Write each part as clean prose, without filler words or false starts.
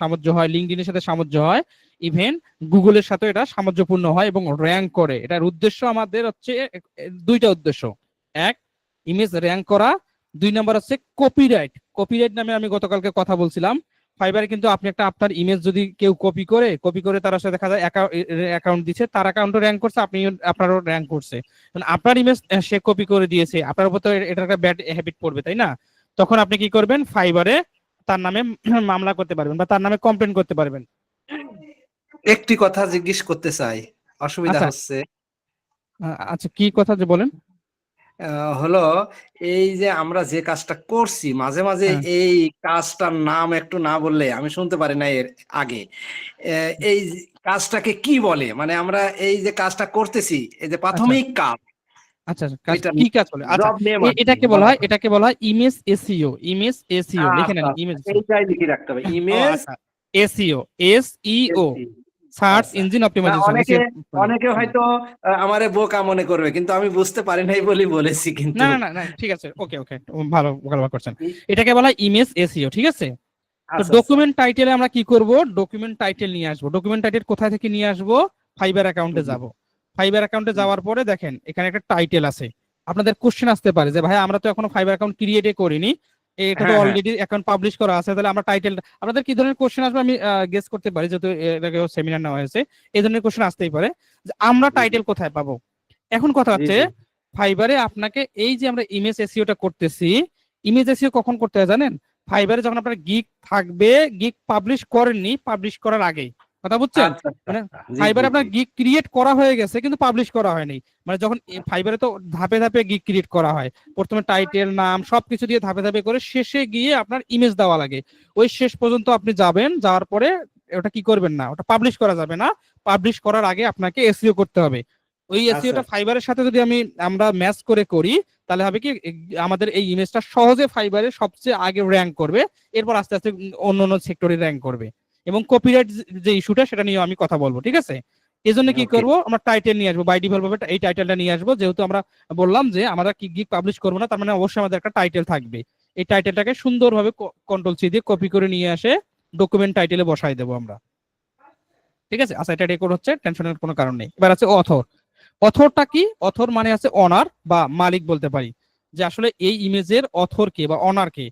সামঞ্জস্য হয়, লিঙ্কডইনের সাথে সামঞ্জস্য হয়, ইভেন গুগলের সাথে এটা সামঞ্জস্যপূর্ণ হয় এবং র্যাঙ্ক করে। এটার উদ্দেশ্য আমাদের হচ্ছে দুইটা উদ্দেশ্য। এক, ইমেজ র্যাঙ্ক করা। 2 নাম্বার হচ্ছে কপিরাইট। কপিরাইট নামে আমি গতকালকে কথা বলছিলাম। ফাইবারে কিন্তু আপনি একটা আপনার ইমেজ যদি কেউ কপি করে তার সাথে দেখা যায় অ্যাকাউন্ট দিচ্ছে, তার অ্যাকাউন্টও র্যাঙ্ক করছে, আপনি আপনারও র্যাঙ্ক করছে। আপনার ইমেজ সে কপি করে দিয়েছে, আপনার উপর তো এটা একটা ব্যাড হ্যাবিট পড়বে, তাই না? তখন আপনি কি করবেন, ফাইবারে তার নামে মামলা করতে পারবেন বা তার নামে কমপ্লেন করতে পারবেন। একটি কথা জিজ্ঞেস করতে চাই, অসুবিধা আচ্ছা হচ্ছে। আচ্ছা, কি কথা যে বলেন। হলো এই যে আমরা যে কাজটা করছি, মাঝে মাঝে হ্যাঁ। এই কাজটার নাম একটু না বললে আমি শুনতে পারি না এর আগে। এই কাজটাকে কি বলে, মানে আমরা এই যে কাজটা করতেছি, এই যে আচ্ছা প্রাথমিক কাজ, আচ্ছা, এটা কি কাজ বলে? আচ্ছা, জব নেম আর কি এটাকে বলা বলা হয়, হয়। এটাকে বলা হয় ইমেজ এসইও। ইমেজ এসইও লিখে আচ্ছা নেন, আচ্ছা, ইমেজ। এইটাই লিখে রাখতে হবে, ও ইমেজ। আচ্ছা, এসইও, এসইও, সার্চ আচ্ছা, ইঞ্জিন না অপটিমাইজেশন। অনেকে অনেকে হয়তো আমারে বোকা মনে করবে, কিন্তু আমি বুঝতে পারি নাই বলি বলেছি কিন্তু। না না না না, ঠিক আছে, ওকে ওকে, ভালো ভালো করছেন। এটাকে বলা হয় ইমেজ এসইও, ঠিক আছে? তো আচ্ছা আচ্ছা। ডকুমেন্ট টাইটেলে আমরা কি করব, ডকুমেন্ট টাইটেল নিয়ে আসবো। ডকুমেন্ট টাইটেল কোথায় থেকে নিয়ে আসবো? ফাইবার অ্যাকাউন্টে যাব। ফাইবার অ্যাকাউন্টে যাওয়ার পরে দেখেন এখানে একটা টাইটেল আছে। আপনাদের কোশ্চেন আসতে পারে যে ভাই আমরা তো এখনো ফাইবার অ্যাকাউন্ট ক্রিয়েটই করিনি, এটা তো হ্যাঁ হ্যাঁ, অলরেডি অ্যাকাউন্ট পাবলিশ করা আছে, তাহলে আমরা টাইটেল, আপনাদের কি ধরনের কোশ্চেন আসবে আমি গেস করতে পারি, যেহেতু এর আগেও সেমিনার নেওয়া হয়েছে, এই ধরনের কোশ্চেন আসতেই পারে যে আমরা টাইটেল কোথায় পাবো। এখন কথা জি হচ্ছে, জি। ফাইবারে আপনাকে এই যে আমরা ইমেজ এসইওটা করতেছি, ইমেজ এসইও কখন করতে হয় জানেন? ফাইবারে যখন আপনার গিগ থাকবে, গিগ পাবলিশ করেননি, পাবলিশ করার আগেই, কথা বুঝছেন? আচ্ছা আচ্ছা মানে আচ্ছা, জি জি ফাইবারে জি। আপনার গিগ ক্রিয়েট করা হয়ে গেছে কিন্তু পাবলিশ করা হয়নি। মানে যখন ফাইবারে তো ধাপে ধাপে গিগ ক্রিয়েট করা হয়, প্রথমে টাইটেল, নাম সবকিছু দিয়ে ধাপে ধাপে করে শেষে গিয়ে আপনার ইমেজ দেওয়া লাগে। ওই শেষ পর্যন্ত আপনি যাবেন, যাওয়ার পরে ওটা কি করবেন না, ওটা পাবলিশ করা যাবে না। পাবলিশ করার আগে আপনাকে এসইও করতে হবে। ওই আচ্ছা এসইওটা ফাইবারের সাথে যদি আমরা ম্যাচ করে করি, তাহলে হবে কি, আমাদের এই ইমেজটা সহজে ফাইবারে সবচেয়ে আগে র্যাঙ্ক করবে, এরপর আস্তে আস্তে অন্য অন্য সেক্টরে র্যাঙ্ক করবে। এবং কপিরাইট যে ইস্যুটা, সেটা নিয়ে আমি কথা বলবো, ঠিক আছে? এই জন্য কি ওকে। করব, আমরা টাইটেল নিয়ে আসবো, বাই ডিফল্ট ভাবে এই টাইটেলটা নিয়ে আসবো। যেহেতু আমরা বললাম যে আমরা কি গিগ পাবলিশ করবো না, তার মানে অবশ্যই আমাদের একটা টাইটেল থাকবে। এই টাইটেলটাকে সুন্দরভাবে কন্ট্রোল সি দিয়ে কপি করে নিয়ে আসে ডকুমেন্ট টাইটেলে বসাই দেবো আমরা, ঠিক আছে? আচ্ছা, এটা রেকর্ড হচ্ছে, টেনশনের কোনো কারণ নেই। এবার আছে অথর। অথরটা কি? অথর মানে আছে অনার বা মালিক বলতে পারি, যে আসলে এই ইমেজের অথর কে বা অনার কে।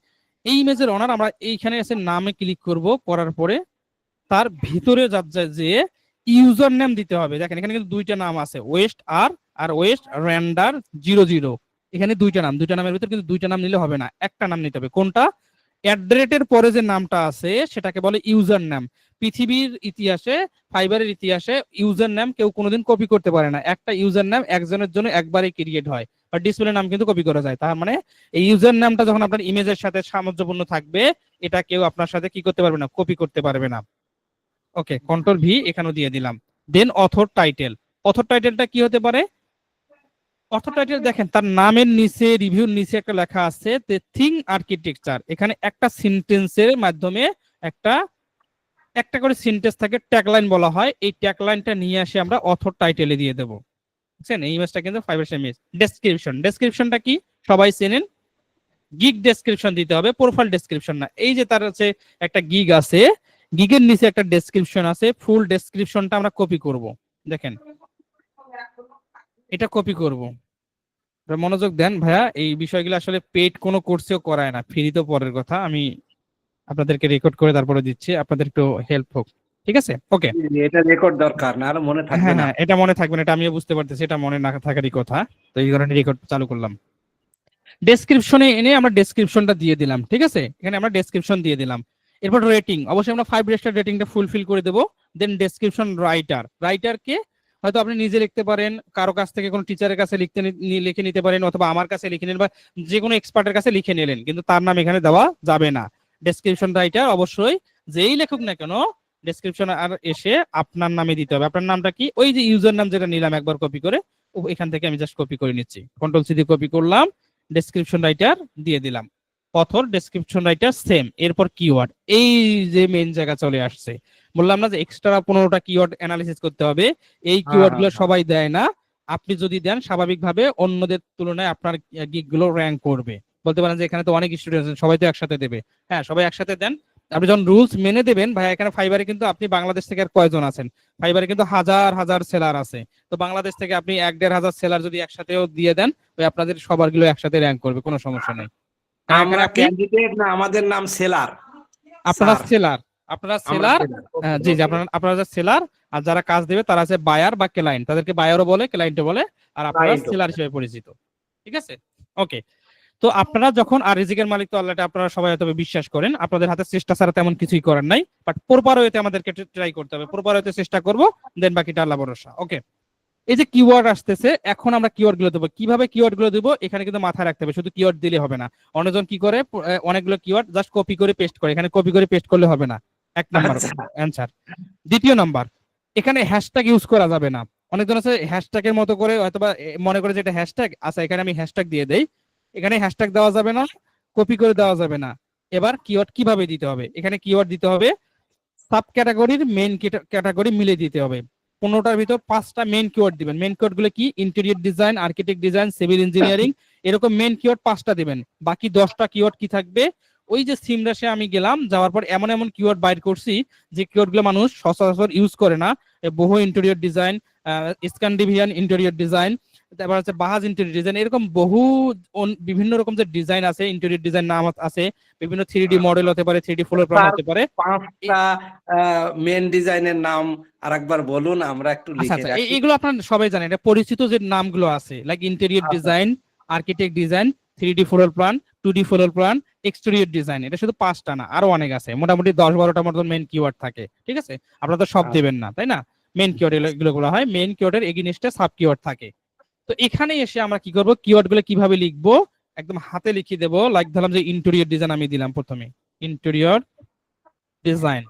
এই ইমেজের অনার, আমরা এইখানে এসে নামে ক্লিক করব, করার পরে তার ভিতরে যে ইউজার নেম দিতে হবে। দেখেন এখানে কিন্তু দুইটা নাম আছে, ওয়েস্ট আর ওয়েস্ট র্যান্ডার 00। এখানে দুইটা নাম, দুইটা নামের ভিতরে কিন্তু দুইটা নাম নিলে হবে না, একটা নাম নিতে হবে। কোনটা? অ্যাড্রেটের পরে যে নামটা আছে সেটাকে বলে ইউজার নাম। পৃথিবীর ইতিহাসে, ফাইবারের ইতিহাসে ইউজার নাম কেউ কোনোদিন কপি করতে পারে না। একটা ইউজার নাম একজনের জন্য একবারই ক্রিয়েট হয়, আর ডিসপ্লে নাম কিন্তু কপি করা যায়। তার মানে এই ইউজার নামটা যখন আপনার ইমেজের সাথে সামঞ্জস্যপূর্ণ থাকবে, এটা কেউ আপনার সাথে কি করতে পারবে না, কপি করতে পারবে না। ওকে, কন্ট্রোল ভি এখানেও দিয়ে দিলাম। দেন অথর টাইটেল। অথর টাইটেলটা কি হতে পারে? অথর টাইটেল দেখেন তার নামের নিচে, রিভিউর নিচে একটা লেখা আছে দ্য থিং আর্কিটেকচার। এখানে একটা সেন্টেন্সের মাধ্যমে একটা একটা করে সেন্টেন্স থাকে, ট্যাগলাইন বলা হয়। এই ট্যাগলাইনটা নিয়ে আসে আমরা অথর টাইটেলে দিয়ে দেবো, বুঝছেন? এই ইমেজটা কিন্তু ফাইবার ইমেজ। ডেসক্রিপশন, ডেসক্রিপশনটা কি সবাই চেনেন, গিগ ডেসক্রিপশন দিতে হবে, প্রোফাইল ডেসক্রিপশন না। এই যে তার হচ্ছে একটা গিগ আছে, গিগের নিচে একটা ডেসক্রিপশন আছে, ফুল ডেসক্রিপশনটা আমরা কপি করব। দেখেন এটা কপি করব। মনোযোগ দেন ভাইয়া, এই বিষয়গুলো আসলে পেইড কোনো কোর্সেও করায় না, ফ্রি তো পরের কথা। আমি আপনাদেরকে রেকর্ড করে তারপরে দিচ্ছি, আপনাদের একটু হেল্প হোক, ঠিক আছে? ওকে। এটা রেকর্ড দরকার, না আর মনে থাকবে হ্যাঁ না। হ্যাঁ, এটা মনে থাকবে না, এটা আমিও বুঝতে পারতেছি, এটা মনে না থাকারই কথা। তো এই কারণে রেকর্ড চালু করলাম। ডেসক্রিপশনে এনে আমরা ডেসক্রিপশনটা দিয়ে দিলাম, ঠিক আছে? এখানে আমরা ডেসক্রিপশন দিয়ে দিলাম। এরপর রেটিং, অবশ্যই আমরা 5 স্টার রেটিংটা ফুলফিল করে দেবো। দেন ডেসক্রিপশন রাইটার, রাইটারকে হয়তো আপনি নিজে লিখতে পারেন, কারো কাছ থেকে কোনো টিচারের কাছে লিখে নিতে পারেন, অথবা আমার কাছে লিখে নিন, বা যে কোনো এক্সপার্টের কাছে লিখে নিলেন, কিন্তু তার নাম এখানে দেওয়া যাবে না। ডেসক্রিপশন রাইটার অবশ্যই যেই লেখক না কেন, ডেসক্রিপশন আর এসে আপনার নামে দিতে হবে। আপনার নামটা কি? ওই যে ইউজার নাম যেটা নিলাম একবার কপি করে, এখান থেকে আমি জাস্ট কপি করে নিচ্ছি, কন্ট্রোল সি দিয়ে কপি করলাম, ডেসক্রিপশন রাইটার দিয়ে দিলাম। Author, description writer same. এরপর কিওয়ার্ড, এই যে মেইন জায়গা চলে আসছে, বললাম না যে এক্সট্রা 15টা কিওয়ার্ড অ্যানালিসিস করতে হবে। এই হ্যাঁ কিওয়ার্ড হ্যাঁ গুলো হ্যাঁ। সবাই দেয় না, আপনি যদি দেন স্বাভাবিকভাবে অন্যদের তুলনায় আপনার গিগ গুলো র্যাঙ্ক করবে। বলতে পারেন যে এখানে তো অনেক স্টুডেন্ট আছেন, সবাই তো একসাথে দেবে। হ্যাঁ, সবাই একসাথে দেন, আপনি যখন রুলস মেনে দেবেন ভাই, এখানে ফাইবারে কিন্তু আপনি বাংলাদেশ থেকে আর কয়জন আছেন, ফাইবারে কিন্তু হাজার হাজার সেলার আছে। তো বাংলাদেশ থেকে আপনি 1-1.5 হাজার সেলার যদি একসাথেও দিয়ে দেন, ওই আপনাদের সবার গুলো একসাথে র্যাঙ্ক করবে, কোনো সমস্যা নেই। কারণ এখানে আমরা আপনি, ক্যান্ডিডেট না, আমাদের নাম সেলার আপনারা স্যার? সেলার, আপনারা আমরা সেলার, সেলার, ওকে জি জি, ওকে। আপনারা আপনারা সেলার, আর যারা কাজ দেবে তারা আছে বায়ার বা ক্লায়েন্ট, তাদেরকে বায়ারও বলে ক্লায়েন্টও বলে, আর আপনারা রাইট, সেলার হিসেবে পরিচিত। ঠিক আছে, ওকে। তো আপনারা যখন, আর রিজিকের মালিক তো আল্লাহটা আপনারা সবাই হয়তো বিশ্বাস করেন, আপনাদের হাতে চেষ্টা ছাড়া তেমন কিছুই করার নাই, বাট প্রপার ওয়েতে আমাদেরকে ট্রাই করতে হবে, প্রপার ওয়েতে চেষ্টা করব, দেন বাকিটা আল্লাহ ভরসা। ওকে, এই যে কিওয়ার্ড আসতেছে, এখন আমরা কিওয়ার্ড গুলো দেবো, কিভাবে কিওয়ার্ড গুলো দেবো এখানে কিন্তু মাথায় রাখতে হবে, শুধু কিওয়ার্ড দিলে হবে না। অনেকজন কি করে, অনেকগুলো কিওয়ার্ড জাস্ট কপি করে পেস্ট করে, এখানে কপি করে পেস্ট করলে হবে না, এক নাম্বার আচ্ছা। অ্যান্সার। দ্বিতীয় নাম্বার, এখানে হ্যাশট্যাগ ইউজ করা যাবে না। অনেকজন আছে হ্যাশট্যাগের মতো করে হয়তোবা মনে করে যে এটা হ্যাশট্যাগ, আচ্ছা এখানে আমি হ্যাশট্যাগ দিয়ে দেই, এখানে হ্যাশট্যাগ দেওয়া যাবে না, কপি করে দেওয়া যাবে না। এবার কিওয়ার্ড কিভাবে দিতে হবে, এখানে কিওয়ার্ড দিতে হবে সাব ক্যাটাগরির মেইন ক্যাটাগরি মিলে দিতে হবে। 15টার ভিতর 5টা মেইন কিওয়ার্ড দিবেন। মেইন কিওয়ার্ড গুলো কি, interior design, architect design, civil engineering, এরকম মেইন কিওয়ার্ড 5টা দিবেন। বাকি 10টা কিওয়ার্ড কি থাকবে, ওই যে সিমরাশে আমি গেলাম, যাওয়ার পর এমন এমন কিওয়ার্ড বাইর করছি যে কিওয়ার্ড গুলো মানুষ সচরাচর ইউজ করে না। বহু interior design, Scandinavian interior design, তারপর হচ্ছে বাহাজ ইন্টেরিয়র ডিজাইন, এরকম বহু বিভিন্ন রকম যে ডিজাইন আছে, ইন্টেরিয়র ডিজাইন নাম আছে, বিভিন্ন 3D মডেল হতে পারে, 3D ফ্লোর প্ল্যান স্যার, হতে পারে। 5টা মেন ডিজাইনের নাম আরেকবার বলুন, আমরা একটু আচ্ছা লিখে আচ্ছা, রাখি। এগুলো আপনারা সবাই জানেন, এটা পরিচিত যে নামগুলো আছে, লাইক ইন্টেরিয়র আচ্ছা, design, architect design, 3D floor plan, 2D floor plan, exterior design. এটা শুধু 5টা না, আরো অনেক আছে, মোটামুটি 10-12টা মতন মেইন কিওয়ার্ড থাকে। ঠিক আছে, আপনারা তো সব দেবেন না, তাই না? মেইন কিওয়ার্ড এগুলো বলা হয়, মেইন কিওয়ার্ডের এগেইনস্টে সাব কিওয়ার্ড থাকে। তো এখানে এসে আমরা কি করব, কিওয়ার্ড গুলো কিভাবে লিখবো, একদম হাতে লিখে দেবো। লাইক ধরলাম যে ইন্টেরিয়র ডিজাইন আমি দিলাম প্রথমে, ইন্টেরিয়র ডিজাইন।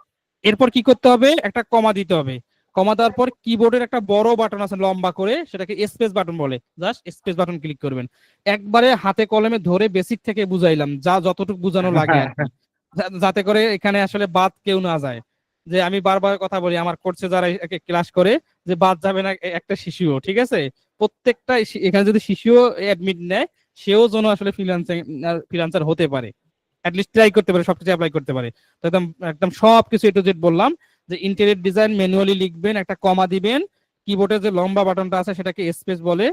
এরপর কি করতে হবে, একটা কমা দিতে হবে। কমা দেওয়ার পর কিবোর্ডের একটা বড় বাটন আছে লম্বা করে, সেটাকে স্পেস বাটন বলে, জাস্ট স্পেস বাটন ক্লিক করবেন। একবারে হাতে কলমে ধরে বেসিক থেকে বুঝাইলাম, যা যতটুকু বুঝানো লাগে আর কি, যাতে করে এখানে আসলে বাদ কেউ না যায়। যে আমি বারবার কথা বলি আমার কোর্সে যারা ক্লাস করে, যে বাদ যাবে না একটা শিশুও, ঠিক আছে? প্রত্যেকটা এখানে যদি শিশুও অ্যাডমিট নেয়, সেও যেন আসলে ফ্রিল্যান্সার হতে পারে, অ্যাটলিস্ট ট্রাই করতে পারে, সবকিছু অ্যাপ্লাই করতে পারে। তো একদম একদম সবকিছু এ টু জেড বললাম। যে ইন্টেরিয়র ডিজাইন ম্যানুয়ালি লিখবেন, একটা কমা দিবেন, কিবোর্ডে যে লম্বা বাটনটা আছে সেটাকে স্পেস বলে।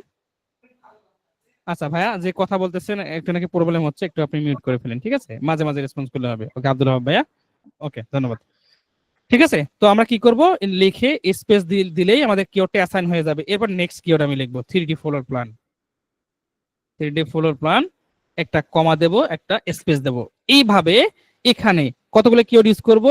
আচ্ছা ভাইয়া, যে কথা বলতেছেন একটু নাকি প্রবলেম হচ্ছে, একটু আপনি মিউট করে ফেলেন, ঠিক আছে? মাঝে মাঝে রেসপন্স করলে হবে। ওকে, আব্দুল হাব ভাইয়া, ওকে, ধন্যবাদ। ঠিক আছে, তো আমরা কি করব, লিখে স্পেস দিলেই আমাদের কিওয়ার্ডটা অ্যাসাইন হয়ে যাবে। এরপর নেক্সট কিওয়ার্ড আমি লিখবো 3D floor plan. 3D floor plan, একটা কমা দেব, একটা স্পেস দেব। এইভাবে এখানে কতগুলো কিওয়ার্ড ইউজ করব,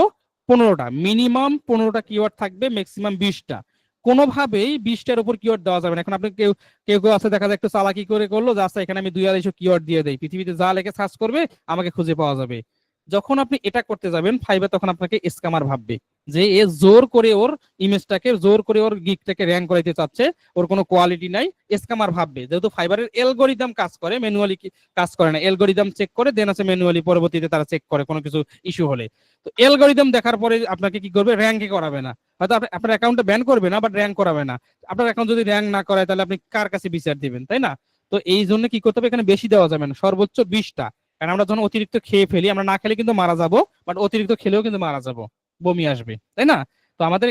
15টা, মিনিমাম 15টা কিওয়ার্ড থাকবে, ম্যাক্সিমাম 20টা। কোনোভাবেই 20টার উপর কিওয়ার্ড দেওয়া যাবে না। এখন আপনি কেউ কেউ কেউ আছে দেখা যায় একটু চালাকি করে করলো, যে আচ্ছা এখানে আমি 2-250 কিওয়ার্ড দিয়ে দেই, পৃথিবীতে যা লেখে সার্চ করবে আমাকে খুঁজে পাওয়া যাবে। যখন আপনি এটা করতে যাবেন ফাইভে, তখন আপনাকে স্ক্যামার ভাববে যে এ জোর করে ওর ইমেজটাকে, জোর করে ওর গিগটাকে র্যাঙ্ক করাইতে চাচ্ছে, ওর কোনো কোয়ালিটি নাই। স্ক্যামার ভাববে, যেহেতু ফাইবারের অ্যালগরিদম কাজ করে, ম্যানুয়ালি কাজ করে না। অ্যালগরিদম চেক করে দেন আছে ম্যানুয়ালি, পরবর্তীতে তারা চেক করে কোনো কিছু ইস্যু হলে। তো অ্যালগরিদম দেখার পরে আপনাকে কি করবে, র্যাঙ্কই করাবে না। হয়তো আপনার অ্যাকাউন্টে ব্যান করবে না, বাট র্যাঙ্ক করাবে না। আপনার অ্যাকাউন্ট যদি র্যাঙ্ক না করায়, তাহলে আপনি কার কাছে বিচার দিবেন, তাই না? তো এই জন্য কি করতে হবে, এখানে বেশি দেওয়া যাবে না, সর্বোচ্চ 20টা। কারণ আমরা যখন অতিরিক্ত খেয়ে ফেলি, আমরা না খেলে কিন্তু মারা যাবো, বাট অতিরিক্ত খেলেও কিন্তু মারা যাবো, বমি আসবে, তাই না? তো আমাদের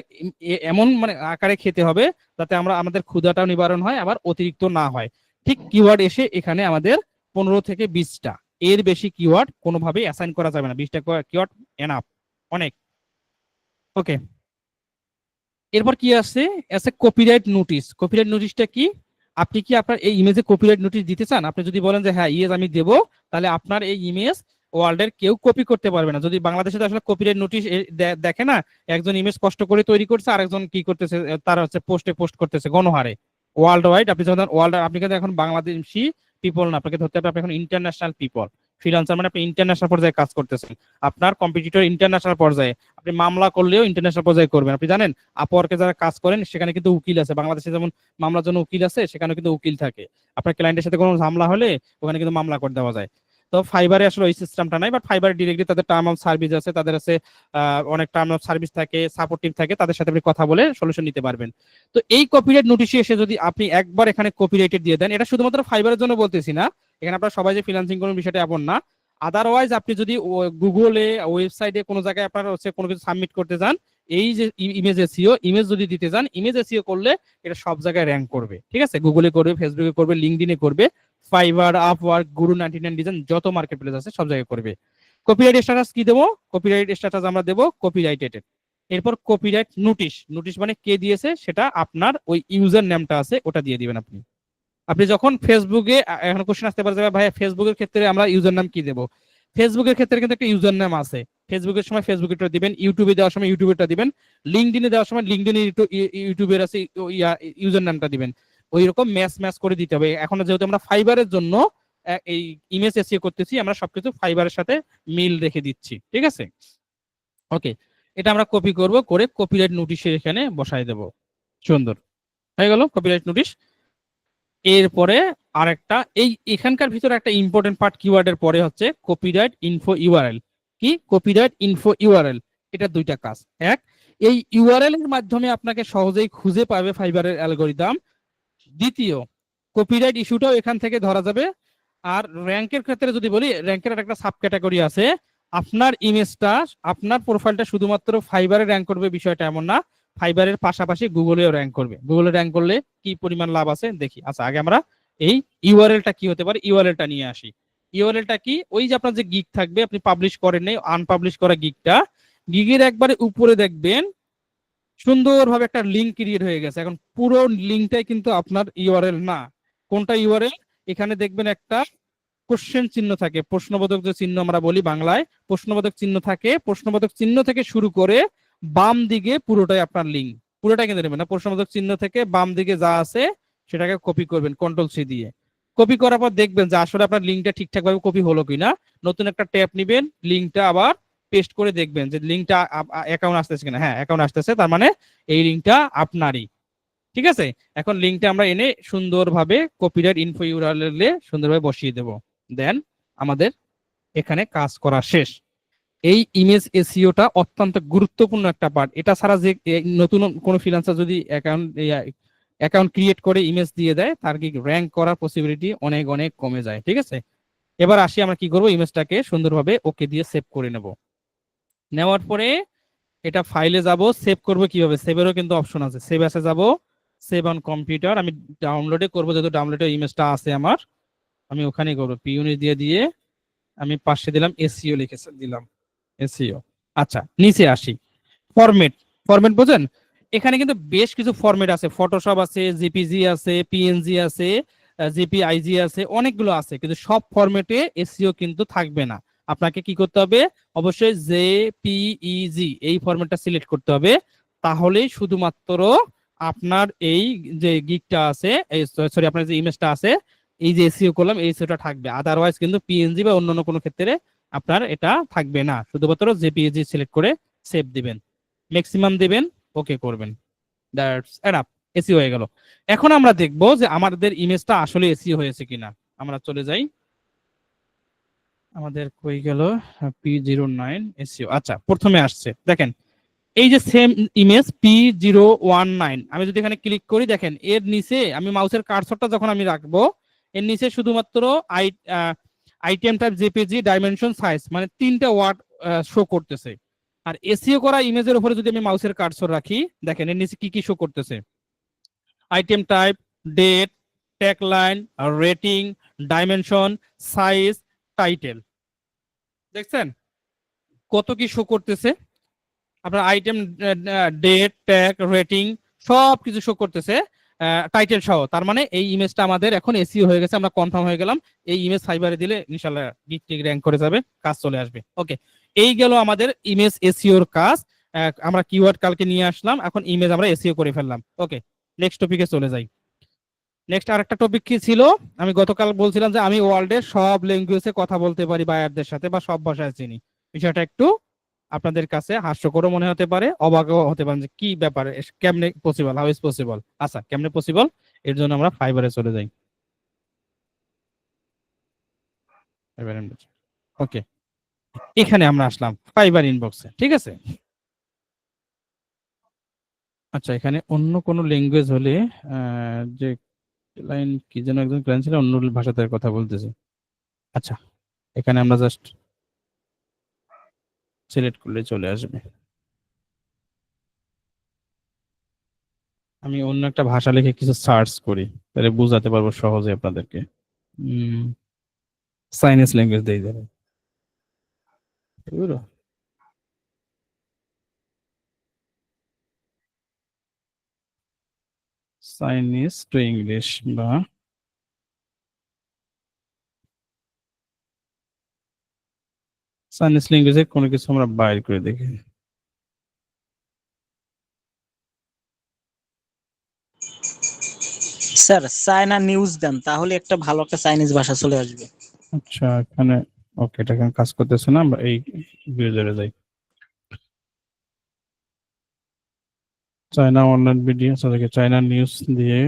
এমন মানে আকারে খেতে হবে যাতে আমরা আমাদের ক্ষুধাটাও নিবারণ হয়, আবার অতিরিক্ত না হয়। ঠিক কিওয়ার্ড এসে এখানে আমাদের 15 থেকে 20টা, এর বেশি কিওয়ার্ড কোনোভাবেই অ্যাসাইন করা যাবে না। 20টা কিওয়ার্ড এনাফ, অনেক। ওকে, এরপর কি আছে, আছে কপিরাইট নোটিশ। কপিরাইট নোটিশটা কি, আপনি কি আপনার এই ইমেজে কপিরাইট নোটিশ দিতে চান? আপনি যদি বলেন যে হ্যাঁ ইয়েস আমি দেব, তাহলে আপনার এই ইমেজ ওয়ার্ল্ডের কেউ কপি করতে পারবে না। যদি বাংলাদেশে তো আসলে কপিরাইট নোটিশ দেখে না, একজন ইমেজ কষ্ট করে তৈরি করছে, আরেকজন কি করতেছে, তার হচ্ছে পোস্ট করতেছে গণহারে ওয়ার্ল্ড ওয়াইড। আপনি যখন ওয়ার্ল্ড, আপনি কিন্তু এখন বাংলাদেশি পিপল না, আপনাকে ধরতে হবে আপনি এখন ইন্টারন্যাশনাল পিপল। ফ্রিল্যান্সার মানে আপনি ইন্টারন্যাশনাল পর্যায়ে কাজ করতেছেন, আপনার কম্পিটিটর ইন্টারন্যাশনাল পর্যায়ে। আপনি মামলা করলেও ইন্টারন্যাশনাল পর্যায়ে করবেন। আপনি জানেন আপওয়ার্কে যারা কাজ করেন সেখানে কিন্তু উকিল আছে, বাংলাদেশে যেমন মামলার জন্য উকিল আছে, সেখানে কিন্তু উকিল থাকে। আপনার ক্লায়েন্টের সাথে কোনো ঝামেলা হলে ওখানে কিন্তু মামলা করে দেওয়া যায়। তো ফাইবারে আসলে ওই সিস্টেমটা নাই, বাট ফাইবারে ডিরেক্টলি তাদের টার্ম অফ সার্ভিস আছে, তাদের আছে অনেক টার্ম অফ সার্ভিস থাকে, সাপোর্ট টিম থাকে, তাদের সাথে আপনি কথা বলে সলিউশন নিতে পারবেন। তো এই কপিরাইট নোটিশে এসে যদি আপনি একবার এখানে কপিরাইটেড দিয়ে দেন, এটা শুধুমাত্র ফাইবারের জন্য বলতেছি না, এখানে আপনারা সবাই যে ফ্রিল্যান্সিং করার বিষয়টা এমন না। আদারওয়াইজ আপনি যদি গুগলে ওয়েবসাইটে কোনো জায়গায় আপনার হচ্ছে কোনো কিছু সাবমিট করতে যান, এই যে ইমেজ এসইও, ইমেজ যদি দিতে যান, ইমেজ এসইও করলে এটা সব জায়গায় র্যাঙ্ক করবে, ঠিক আছে? গুগলে করবে, ফেসবুকে করবে, লিঙ্কডইনে করবে, ফাইবার, আপওয়ার্ক, গুরু 99 ডিজাইন, যত মার্কেট প্লেস আছে সব জায়গায় করবে। কপিরাইট স্ট্যাটাস কি দেবো? কপিরাইট স্ট্যাটাস আমরা দেবো কপিরাইটেড। এরপর কপিরাইট নোটিশ, নোটিশ মানে কে দিয়েছে সেটা আপনার ওই ইউজার নেমটা আছে ওটা দিয়ে দিবেন আপনি। আপনি যখন ফেসবুকে, এখন কোশ্চেন আসতে পারে যে ভাই ফেসবুকের ক্ষেত্রে আমরা ইউজার নাম কি দেবো? ফেসবুকের ক্ষেত্রে কিন্তু একটা ইউজার নাম আছে, ফেসবুকের সময় ফেসবুকেরটা দিবেন, ইউটিউবে দেওয়ার সময় ইউটিউবেরটা দিবেন, লিঙ্কডইনে দেওয়ার সময় লিঙ্কডইনে ইউটিউবের আছে ইউজার নামটা দিবেন। ওই রকম ম্যাচ ম্যাচ করে দিতে হবে। এখন যেহেতু আমরা ফাইবারের জন্য এই ইমেজ এসইও করতেছি, আমরা সবকিছু ফাইবারের সাথে মিল রেখে দিচ্ছি, ঠিক আছে? ওকে, এটা আমরা কপি করব, করে কপিরাইট নোটিশে এখানে বসাই দেব। সুন্দর হয়ে গেল কপিরাইট নোটিশ। এরপরে আরেকটা, এই এখানকার ভিতরে একটা ইম্পর্টেন্ট পার্ট কিওয়ার্ডের পরে হচ্ছে কপিরাইট ইনফো ইউআরএল। কি কপিরাইট ইনফো ইউআরএল? এটা দুইটা কাজ। এক, এই ইউআরএল এর মাধ্যমে আপনাকে সহজেই খুঁজে পাবে ফাইবারের অ্যালগরিদম। দ্বিতীয়, কপিরাইট ইস্যুটাও এখান থেকে ধরা যাবে। আর র্যাঙ্কের ক্ষেত্রে যদি বলি, র্যাঙ্কের একটা সাব ক্যাটাগরি আছে। আপনার ইমেজটা, আপনার প্রোফাইলটা শুধুমাত্র ফাইবারে র্যাঙ্ক করবে বিষয়টা এমন না, ফাইবারের পাশাপাশি গুগলেও র্যাঙ্ক করবে। গুগলে র্যাঙ্ক করলে কি পরিমাণ লাভ আছে দেখি। আচ্ছা, আগে আমরা এই ইউআরএলটা কি হতে পারে ইউআরএলটা নিয়ে আসি। ইউআরএলটা কি? ওই যে আপনার যে গিগ থাকবে, আপনি পাবলিশ করেন নাই, আনপাবলিশ করা গিগটা, গিগের একবারে উপরে দেখবেন সুন্দরভাবে একটা লিঙ্ক ক্রিয়েট হয়ে গেছে। এখন পুরো লিঙ্কটাই কিন্তু আপনার ইউআরএল না। কোনটা ইউআরএল? এখানে দেখবেন একটা কোশ্চেন চিহ্ন থাকে, প্রশ্নবোধক যে চিহ্ন আমরা বলি বাংলায়, প্রশ্নবোধক চিহ্ন থাকে। প্রশ্নবোধক চিহ্ন থেকে শুরু করে বাম দিকে পুরোটাই আপনার লিঙ্ক, পুরোটাই কিন্তু নেবেন না, প্রশ্নবোধক চিহ্ন থেকে বাম দিকে যা আছে সেটাকে কপি করবেন কন্ট্রোল-সি দিয়ে। কপি করার পর দেখবেন যে আসলে আপনার লিঙ্কটা ঠিকঠাক ভাবে কপি হলো কিনা। নতুন একটা ট্যাব নেবেন, লিঙ্কটা আবার পেস্ট করে দেখবেন যে লিঙ্কটা অ্যাকাউন্ট আসতেছে কিনা। হ্যাঁ, অ্যাকাউন্ট আসতেছে, তার মানে এই লিঙ্কটা আপনারই, ঠিক আছে? এখন লিঙ্কটা আমরা এনে সুন্দরভাবে কপিরাইট ইনফো ইউআরএল এ সুন্দরভাবে বসিয়ে দেব। দেন আমাদের এখানে কাজ করা শেষ। এই ইমেজ এসইওটা অত্যন্ত গুরুত্বপূর্ণ একটা পার্ট। এটা ছাড়া যে নতুন কোনো ফ্রিল্যান্সার যদি অ্যাকাউন্ট ক্রিয়েট করে ইমেজ দিয়ে দেয়, তার কি র্যাঙ্ক করার পসিবিলিটি অনেক অনেক কমে যায়, ঠিক আছে? এবার আসি, আমরা কি করব, ইমেজটাকে সুন্দরভাবে ওকে দিয়ে সেভ করে নেব। নেওয়ার পরে এটা ফাইলে যাব, সেভ করব কিভাবে, সেভেরও কিন্তু অপশন আছে। সেভ আসে যাব, সেভ অন কম্পিউটার। আমি ডাউনলোডে করব, যেহেতু ডাউনলোডে ইমেজটা আছে আমার, আমি ওখানেই করবো। পিউনি দিয়ে দিয়ে আমি পাশে দিলাম এসইও, লিখেছে দিলাম এসইও। আচ্ছা, নিচে আসি, ফরম্যাট। ফরম্যাট বোঝেন? এখানে কিন্তু বেশ কিছু ফরম্যাট আছে, ফটোশপ আছে, জিপিজি আছে, পিএনজি আছে, জিপিআইজি আছে, অনেকগুলো আছে। কিন্তু সব ফরম্যাটে এসইও কিন্তু থাকবে না। আপনাকে কি করতে হবে? অবশ্যই জেপিইজি এই ফরম্যাটটা সিলেক্ট করতে হবে, তাহলেই শুধুমাত্র আপনার এই যে গিগটা আছে, এই সরি আপনার যে ইমেজটা আছে, এই যে এসইও করলাম এই এসইওটা থাকবে। আদারওয়াইজ কিন্তু পিএনজি বা অন্যান্য কোনো ক্ষেত্রে আপনার এটা থাকবে না। শুধুমাত্র জেপিইজি সিলেক্ট করে সেভ দিবেন, ম্যাক্সিমাম দিবেন, ওকে করবেন, দ্যাটস এনাফ। এসইও হয়ে গেল। এখন আমরা দেখব যে আমাদের ইমেজটা আসলে এসইও হয়েছে কিনা। আমরা চলে যাই, আমাদের কই গেল P09 এসইও। আচ্ছা, প্রথমে আসছে, দেখেন এই যে সেম ইমেজ P019, আমি যদি এখানে ক্লিক করি, দেখেন এর নিচে আমি মাউসের কার্সরটা যখন আমি রাখবো, এর নিচে শুধুমাত্র item type, JPG, dimension, size, মানে তিনটা ওয়ার্ড শো করতেছে। আর এসইও করা ইমেজের উপরে যদি আমি মাউসের কার্সর রাখি, দেখেন এর নিচে কি কি শো করতেছে, item type, date, tagline, rating, dimension, size, title. দেখছেন কত কি শো করতেছে? আপনার আইটেম, ডেট, ট্যাগ, রেটিং সব কিছু শো করতেছে, টাইটেল সহ। তার মানে এই ইমেজটা আমাদের এখন এসইও হয়ে গেছে, আমরা কনফার্ম হয়ে গেলাম। এই ইমেজ ফাইবারে দিলে ইনশাআল্লাহ গিগ টিগ র্যাঙ্ক করে যাবে, কাজ চলে আসবে। ওকে, এই গেল আমাদের ইমেজ এসইওর কাজ। আমরা কিওয়ার্ড কালকে নিয়ে আসলাম, এখন ইমেজ আমরা এসইও করে ফেললাম। ওকে, নেক্সট টপিকে চলে যাই। নেক্সট আরেকটা টপিক কি ছিল? আমি গতকাল বলছিলাম যে আমি ওয়ার্ল্ডের সব ল্যাঙ্গুয়েজে কথা বলতে পারি বায়ারদের সাথে, বা সব ভাষায় চিনি। বিষয়টা একটু আপনাদের কাছে হাস্যকরও মনে হতে পারে, অবাকও হতে পারেন যে কি ব্যাপারে, কেমনে পসিবল, হাউ ইজ পসিবল। আচ্ছা, কেমনে পসিবল, এর জন্য আমরা ফাইবারে চলে যাই। ওকে, এখানে আমরা আসলাম ফাইবার ইনবক্সে, ঠিক আছে? আচ্ছা, এখানে অন্য কোনো ল্যাঙ্গুয়েজ হলে যে লাইন কি যেন একজন ক্লায়েন্ট ছিল অন্য ভাষাতে কথা বলতেছে। আচ্ছা, এখানে আমরা জাস্ট সিলেক্ট করলে চলে আসবে। আমি অন্য একটা ভাষা লিখে কিছু সার্চ করি, তাহলে বুঝাতে পারবো সহজে আপনাদেরকে। চাইনিজ ল্যাঙ্গুয়েজ দিয়ে দেবে, বুঝলো? চাইনিজ টু ইংলিশ বা চাইনিজ ল্যাঙ্গুয়েজে কোনো কিছু আমরা বাইর করে দেখি। স্যার চায়না নিউজ দেন, তাহলে একটা ভালো একটা চাইনিজ ভাষা চলে আসবে। আচ্ছা, এখানে ওকে, এটা এখানে কাজ করতেছে না, আমরা এই ব্রাউজারে যাই। China online video, China news দিয়ে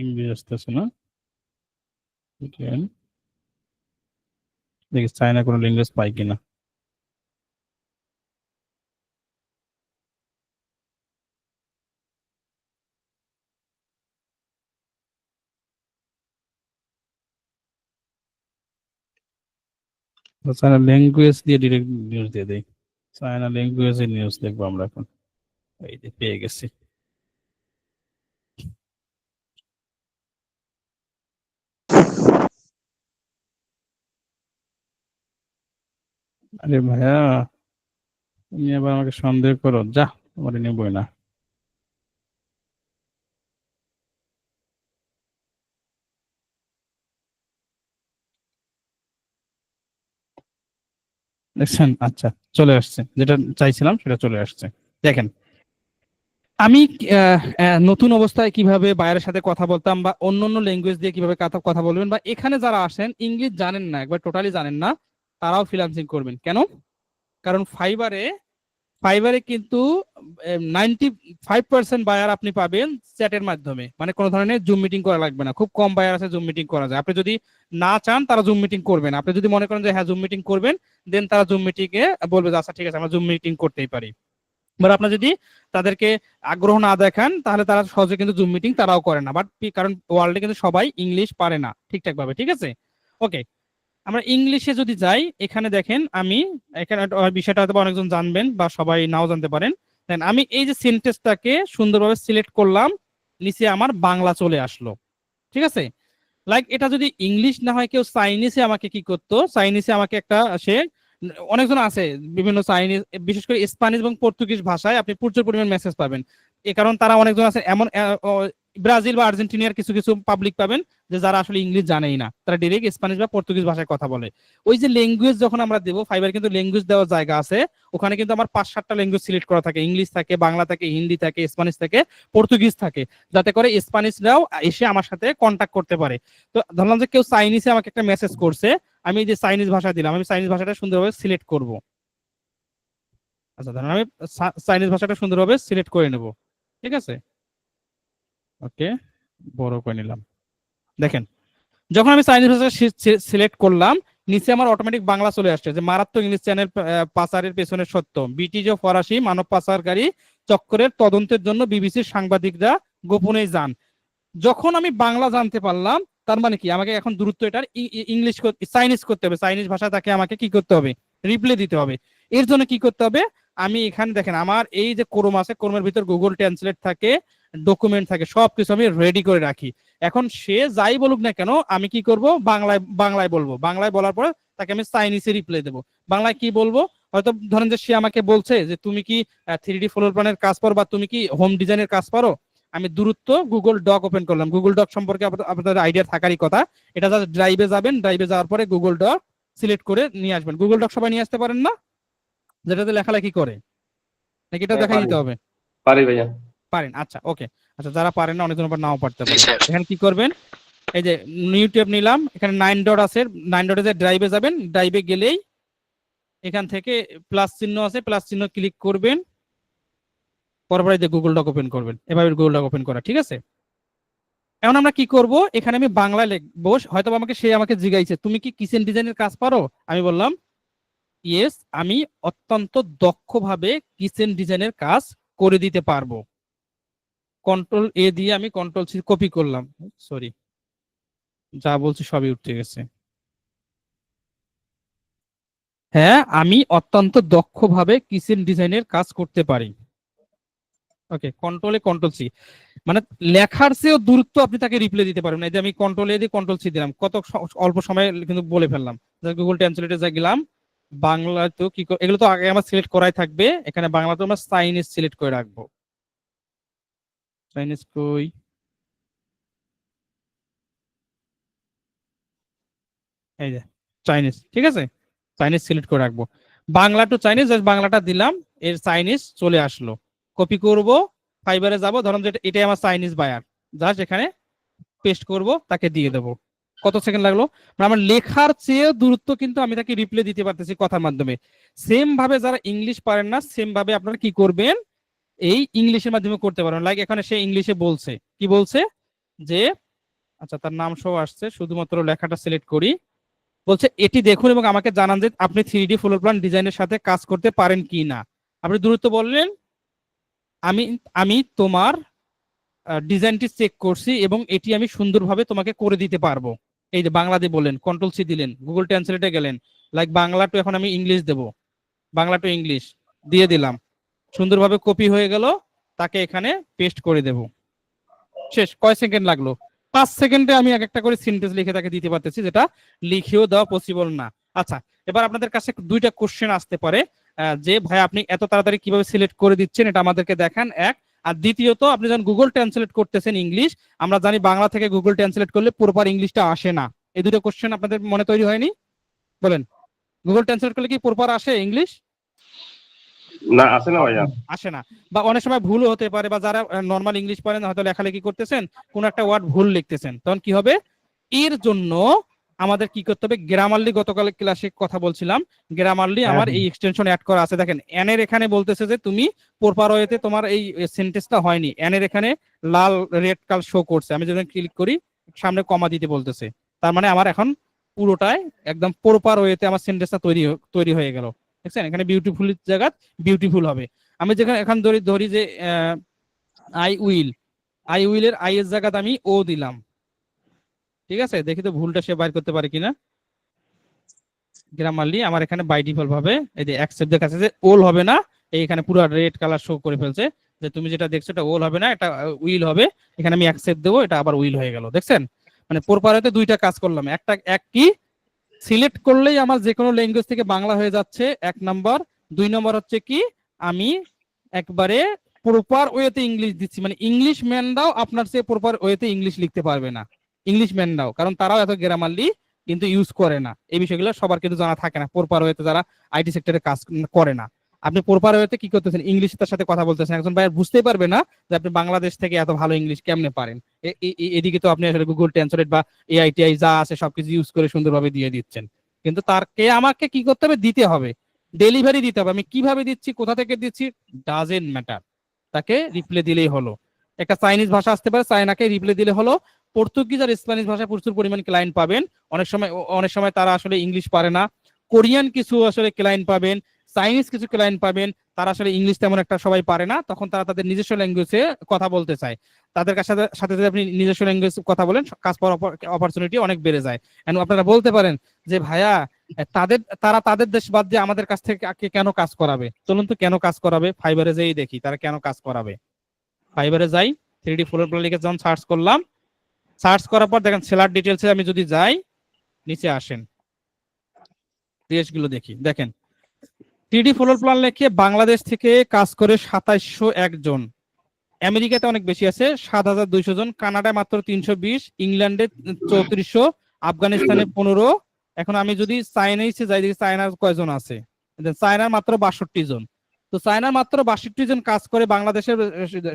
ইংলিশ আসতেছে না, দেখি চায়না কোনো ল্যাঙ্গুয়েজ পাই কিনা। চায়না ল্যাঙ্গুয়েজ দিয়ে ডিরেক্ট নিউজ দিয়ে দেই। চায়না ল্যাঙ্গুয়েজের নিউজ দেখবো আমরা এখন। এই যে পেয়ে গেছি। আরে ভাইয়া, তুমি আবার আমাকে সন্দেহ করো, যা, তোমার নেবই না। দেখছেন? আচ্ছা, চলে আসছে, যেটা চাইছিলাম সেটা চলে আসছে। দেখেন, আমি নতুন অবস্থায় কিভাবে বায়ারের সাথে কথা বলতাম, বা অন্য অন্য ল্যাঙ্গুয়েজ দিয়ে কিভাবে কথা বলবেন, বা এখানে যারা আসেন ইংলিশ জানেন না, একবার টোটালি জানেন না, তারাও ফ্রিল্যান্সিং করবেন কেন? কারণ ফাইবারে ফাইবারে কিন্তু 95% বায়ার আপনি পাবেন চ্যাটের মাধ্যমে, মানে কোনো ধরনের জুম মিটিং করা লাগবে না। খুব কম বায়ার আছে জুম মিটিং করা যায়। আপনি যদি না চান তারা জুম মিটিং করবেন, আপনি যদি মনে করেন যে হ্যাঁ জুম মিটিং করবেন, দেন তারা জুম মিটিং এ বলবে যে আচ্ছা ঠিক আছে আমরা জুম মিটিং করতেই পারি। বাট আপনার যদি তাদেরকে আগ্রহ না দেখান, তাহলে তারা সহজে কিন্তু জুম মিটিং তারাও করে না। বাট কারণ ওয়ার্ল্ডে কিন্তু সবাই ইংলিশ পারে না ঠিকঠাক ভাবে, ঠিক আছে? ওকে, আমরা ইংলিশে যদি যাই, এখানে দেখেন আমি এখানে বিষয়টা হয়তো অনেকজন জানবেন বা সবাই নাও জানতে পারেন। দেন আমি এই যে সেন্টেন্সটাকে সুন্দরভাবে সিলেক্ট করলাম, নিচে আমার বাংলা চলে আসলো, ঠিক আছে? লাইক এটা যদি ইংলিশ না হয়, কেউ চাইনিজে আমাকে কি করতো, চাইনিজে আমাকে একটা সে অনেকজন আছে বিভিন্ন চাইনিজ, বিশেষ করে স্প্যানিশ এবং পর্তুগিজ ভাষায় আপনি প্রচুর পরিমাণ মেসেজ পাবেন। এ কারণ তারা অনেকজন আছে এমন ব্রাজিল বা আর্জেন্টিনার কিছু কিছু পাবলিক পাবেন যে যারা আসলে ইংলিশ জানেই না, তারা ডিরেক্ট স্প্যানিশ বা পর্তুগিজ ভাষায় কথা বলে। ওই যে ল্যাঙ্গুয়েজ যখন আমরা দেবো, ফাইবার কিন্তু ল্যাঙ্গুয়েজ দেওয়ার জায়গা আছে, ওখানে কিন্তু আমার 5-7টা ল্যাঙ্গুয়েজ সিলেক্ট করা থাকে, ইংলিশ থাকে, বাংলা থাকে, হিন্দি থাকে, স্প্যানিশ থাকে, পর্তুগিজ থাকে, যাতে করে স্প্যানিশরাও এসে আমার সাথে কন্ট্যাক্ট করতে পারে। তো ধরলাম যে কেউ চাইনিজে আমাকে একটা মেসেজ করছে, আমি এই যে চাইনিজ ভাষা দিলাম, আমি চাইনিজ ভাষাটা সুন্দরভাবে সিলেক্ট করব। আচ্ছা, ধরুন আমি চাইনিজ ভাষাটা সুন্দরভাবে সিলেক্ট করে নেব, ঠিক আছে? ওকে, বড় করে নিলাম। দেখেন, যখন আমি চাইনিজ ভাষা সিলেক্ট করলাম, নিচে আমার অটোমেটিক বাংলা চলে আসছে যে মারাত্মক ইংলিশ চ্যানেল পাচারের পেছনে সত্য, ব্রিটিশ ও ফরাসি মানব পাচারকারী চক্রের তদন্তের জন্য বিবিসির সাংবাদিকরা গোপনে যান। যখন আমি বাংলা জানতে পারলাম, তার মানে কি আমাকে এখন দ্রুত এটার ইংলিশ চাইনিজ করতে হবে, চাইনিজ ভাষা তাকে আমাকে কি করতে হবে, রিপ্লাই দিতে হবে। এর জন্য কি করতে হবে, আমি এখানে দেখেন আমার এই যে ক্রোম আছে, ক্রোমের ভিতর গুগল ট্রান্সলেট থাকে, ডকুমেন্ট থাকে, সবকিছু আমি রেডি করে রাখি। এখন সে যাই বলুক না কেন, আমি কি করব, বাংলায় বাংলায় বলবো, বাংলায় বলার পরে তাকে আমি চাইনিজে রিপ্লাই দেবো। বাংলায় কি বলবো, হয়তো ধরেন যে সে আমাকে বলছে যে তুমি কি 3D ফ্লোর প্ল্যানের কাজ পারো বা তুমি কি হোম ডিজাইনের কাজ পারো, আমি দূরত্ব গুগল ডক ওপেন করলাম। গুগল ডক সম্পর্কে আপনাদের আইডিয়া থাকারই কথা, এটা জাস্ট ড্রাইভে যাবেন, ড্রাইভে যাওয়ার পরে গুগল ডক সিলেক্ট করে নিয়ে আসবেন। গুগল ডক সবাই নিয়ে আসতে পারেন না, যেটাতে লেখালেখি করে, নাকি এটা দেখাই দিতে হবে? পারি ভাইয়া। পারেন, আচ্ছা ওকে। আচ্ছা, যারা পারেন না, অনেকজন আবার নাও পারতে পারে। এখানে কি করবেন, এই যে নিউ ট্যাব নিলাম, এখানে 9 ডট আছে, 9 ডটে যে ড্রাইভে যাবেন, ড্রাইভে গেলেই এখান থেকে প্লাস চিহ্ন আছে, প্লাস চিহ্ন ক্লিক করবেন, পরপরে যে গুগল ডক ওপেন করবেন, এভাবে গুগল ডক ওপেন করা, ঠিক আছে? এখন আমরা কি করব, এখানে আমি বাংলায় লিখবো, হয়তো আমাকে সে আমাকে জিজ্ঞাইছে তুমি কি কিচেন ডিজাইনের কাজ পারো, আমি বললাম ইয়েস, আমি অত্যন্ত দক্ষভাবে কিচেন ডিজাইনের কাজ করে দিতে পারবো। কন্ট্রোল এ দিয়ে আমি কন্ট্রোল সি কপি করলাম, সরি, যা বলছি সবই উঠে গেছে। হ্যাঁ, আমি অত্যন্ত দক্ষভাবে কিচেন ডিজাইনের কাজ করতে পারি। ওকে, কন্ট্রোলে কন্ট্রোল সি, মানে লেখার চেয়েও দূরত্ব আপনি তাকে রিপ্লাই দিতে পারবেন না। এই যে আমি কন্ট্রোল এ দিয়ে কন্ট্রোল সি দিলাম, কত অল্প সময়ে কিন্তু বলে ফেললাম। গুগল ট্রান্সলেটে যা গেলাম, বাংলা তো কি এগুলো তো আগে আমার সিলেক্ট করাই থাকবে। এখানে বাংলাতে আমরা চাইনিজ সিলেক্ট করে রাখবো। চাইনিজ কই, এই যে চাইনিজ, ঠিক আছে, চাইনিজ সিলেক্ট করে রাখবো। বাংলা টু চাইনিজ, জাস্ট বাংলাটা দিলাম, এর চাইনিজ চলে আসলো। কপি করব, ফাইবারে যাব, ধরুন যে এটাই আমার চাইনিজ বায়ার, জাস্ট এখানে পেস্ট করব, তাকে দিয়ে দেবো। কত সেকেন্ড লাগলো? মানে আমার লেখার চেয়ে দূরত্ব কিন্তু আমি তাকে রিপ্লাই দিতে পারতেছি কথার মাধ্যমে। সেম ভাবে যারা ইংলিশ পারেন না, সেম ভাবে আপনারা কি করবেন, এই ইংলিশের মাধ্যমে করতে পারেন। লাইক এখানে সে ইংলিশে বলছে, কি বলছে যে, আচ্ছা তার নাম সহ আসছে, শুধুমাত্র লেখাটা সিলেক্ট করি। বলছে এটি দেখুন এবং আমাকে জানান যে আপনি 3D ফ্লোর প্ল্যান ডিজাইনের সাথে কাজ করতে পারেন কি না। আপনি দূরত্ব বললেন, আমি আমি তোমার ডিজাইনটি চেক করছি এবং এটি আমি সুন্দরভাবে তোমাকে করে দিতে পারবো। এই যে বাংলা দিয়ে বললেন, কন্ট্রোল সি দিলেন, গুগল ট্রান্সলেটে গেলেন, লাইক বাংলা টু, এখন আমি ইংলিশ দেব, বাংলা টু ইংলিশ দিয়ে দিলাম, সুন্দরভাবে কপি হয়ে গেল, তাকে এখানে পেস্ট করে দেব। শেষ। কয় সেকেন্ড লাগলো? 5 সেকেন্ডে আমি এক একটা করে সেন্টেন্স লিখে তাকে দিতে পারতেছি, যেটা লিখেও দেওয়া পসিবল না। আচ্ছা, এবার আপনাদের কাছে দুইটা কোশ্চেন আসতে পারে, যে ভাই আপনি এত তাড়াতাড়ি কিভাবে সিলেক্ট করে দিচ্ছেন, এটা আমাদেরকে দেখান, এক। আর দ্বিতীয়ত, আপনি যখন গুগল ট্রান্সলেট করতেছেন ইংলিশ, আমরা জানি বাংলা থেকে গুগল ট্রান্সলেট করলে প্রপার ইংলিশটা আসে না। এই দুটো কোশ্চেন আপনাদের মনে তৈরি হয়নি? বলেন, গুগল ট্রান্সলেট করলে কি প্রপার আসে ইংলিশ? না, আসে না ভাইয়া। আসে না, বা অনেক সময় ভুলও হতে পারে, বা যারা নর্মাল ইংলিশ পারেন হয়তো লেখালেখি করতেছেন, কোন একটা ওয়ার্ড ভুল লিখতেছেন, তখন কি হবে? এর জন্য আমাদের কি করতে হবে, গ্রামারলি, গতকাল ক্লাসে কথা বলছিলাম, গ্রামারলি আমার এই এক্সটেনশন অ্যাড করা আছে। দেখেন এন এর এখানে বলতেছে যে তুমি প্রপার ওয়েতে তোমার এই সেন্টেন্সটা হয়নি, এন এর এখানে লাল রেড কাল শো করছে, আমি যদি ক্লিক করি সামনে কমা দিতে বলতেছে, তার মানে আমার এখন পুরোটাই একদম প্রপার ওয়েতে আমার সেন্টেন্সটা তৈরি হয়ে গেল। দেখছেন, এখানে বিউটিফুল জায়গা বিউটিফুল হবে। আমি যেখানে এখন ধরি যে আই উইল এর আই এর জায়গাতে আমি ও দিলাম, ঠিক আছে, দেখি তো ভুলটা সে বাইর করতে পারে কিনা। গ্রামারলি আমার এখানে বাই ডিফল্ট ভাবে এই যে অ্যাকসেপ্ট এর কাছে যে ওল হবে না, এইখানে পুরো রেড কালার শো করে ফেলছে, যে তুমি যেটা দেখছো এটা ওল হবে না, এটা উইল হবে। এখানে আমি অ্যাকসেপ্ট দেবো, এটা আবার উইল হয়ে গেল। দেখছেন, মানে প্রপারতে দুইটা কাজ করলাম। এক কি, সিলেক্ট করলেই আমার যে কোনো ল্যাঙ্গুয়েজ থেকে বাংলা হয়ে যাচ্ছে, 1 নম্বর। 2 নম্বর হচ্ছে কি, আমি একবারে প্রপার ওয়েতে ইংলিশ দিচ্ছি, মানে ইংলিশ ম্যানরাও আপনার চেয়ে প্রপার ওয়েতে ইংলিশ লিখতে পারবে না, ইংলিশ ম্যানরাও, কারণ তারাও এত গ্রামারলি কিন্তু ইউজ করে না। এই বিষয়গুলো সবার কিন্তু জানা থাকে না, প্রপার ওয়েতে যারা আইটি সেক্টরে কাজ করে না। আপনি প্রপার ওয়েতে কি করতেছেন, ইংলিশ তার সাথে কথা বলতেছেন, একজন ভাই বুঝতেই পারবে না যে আপনি বাংলাদেশ থেকে এত ভালো ইংলিশ কেমনে পারেন। এদিকে তো আপনি আসলে গুগল ট্রান্সলেট বা এআইটিআই যা আছে সবকিছু ইউজ করে সুন্দরভাবে দিয়ে দিচ্ছেন, কিন্তু তারকে আমাকে কি করতে হবে, দিতে হবে, ডেলিভারি দিতে হবে। আমি কিভাবে দিচ্ছি, কোথা থেকে দিচ্ছি, ডাজেন্ট ম্যাটার, তাকে রিপ্লে দিলেই হলো। একটা চাইনিজ ভাষা আসতে পারে, চায়নাকে রিপ্লে দিলে হলো। পর্তুগিজ আর স্প্যানিশ ভাষায় প্রচুর পরিমাণ ক্লায়েন্ট পাবেন। অনেক সময় তারা আসলে ইংলিশ পারে না। কোরিয়ান কিছু আসলে ক্লায়েন্ট পাবেন, চাইনিজ কিছু ক্লায়েন্ট পাবেন, তারা আসলে ইংলিশ তেমন একটা সবাই পারে না, তখন তারা তাদের নিজস্ব ল্যাঙ্গুয়েজে কথা বলতে চায়। তাদের সাথে সাথে যদি আপনি নিজস্ব ল্যাঙ্গুয়েজ কথা বলেন, কাজ পাওয়ার অপরচুনিটি অনেক বেড়ে যায়। আপনারা বলতে পারেন যে ভাইয়া, তারা তাদের দেশ বাদ দিয়ে আমাদের কাছ থেকে কেন কাজ করাবে? চলুন তো কেন কাজ করাবে, ফাইবারে যেই দেখি তারা কেন কাজ করাবে। ফাইবারে যাই, 3D ফ্লোর প্ল্যান লিখে যখন সার্চ করলাম, সার্চ করার পর দেখেন সেলার ডিটেলসে আমি যদি যাই, নিচে আসেন, দেশগুলো দেখি, দেখেন 3D ফ্লোর প্ল্যান লিখে বাংলাদেশ থেকে কাজ করে 2701 জন, আমেরিকাতে অনেক বেশি আছে 7200 জন, কানাডায় মাত্র 320, ইংল্যান্ডে 3400, আফগানিস্তানে 15। এখন আমি যদি চাইনাইসে যাই, দেখি চায়নার কয়জন আছে, চায়নার মাত্র 62 জন। তো চায়নার মাত্র 62 জন কাজ করে, বাংলাদেশের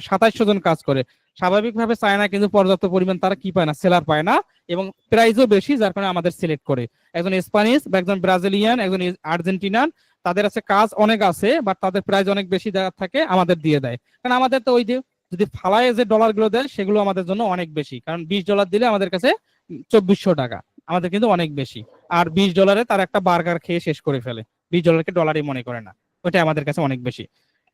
2700 জন কাজ করে। স্বাভাবিকভাবে চায়না কিন্তু পর্যাপ্ত পরিমাণ তারা কি পায় না, সেলার পায় না, এবং প্রাইসও বেশি, যার কারণে আমাদের সিলেক্ট করে। একজন স্প্যানিশ বা একজন ব্রাজিলিয়ান, একজন আর্জেন্টিনান, তাদের আছে কাজ অনেক আছে, বাট তাদের প্রাইস অনেক বেশি দেওয়ার থাকে, আমাদের দিয়ে দেয়। কারণ আমাদের তো ওই যে যদি ফালায় যে ডলার গুলো দেয়, সেগুলো আমাদের জন্য অনেক বেশি, কারণ $20 দিলে আমাদের কাছে 2400 টাকা, আমাদের কিন্তু অনেক বেশি। আর $20 তার একটা বার্গার খেয়ে শেষ করে ফেলে, $20 ডলারই মনে করে না, ওটা আমাদের কাছে অনেক বেশি।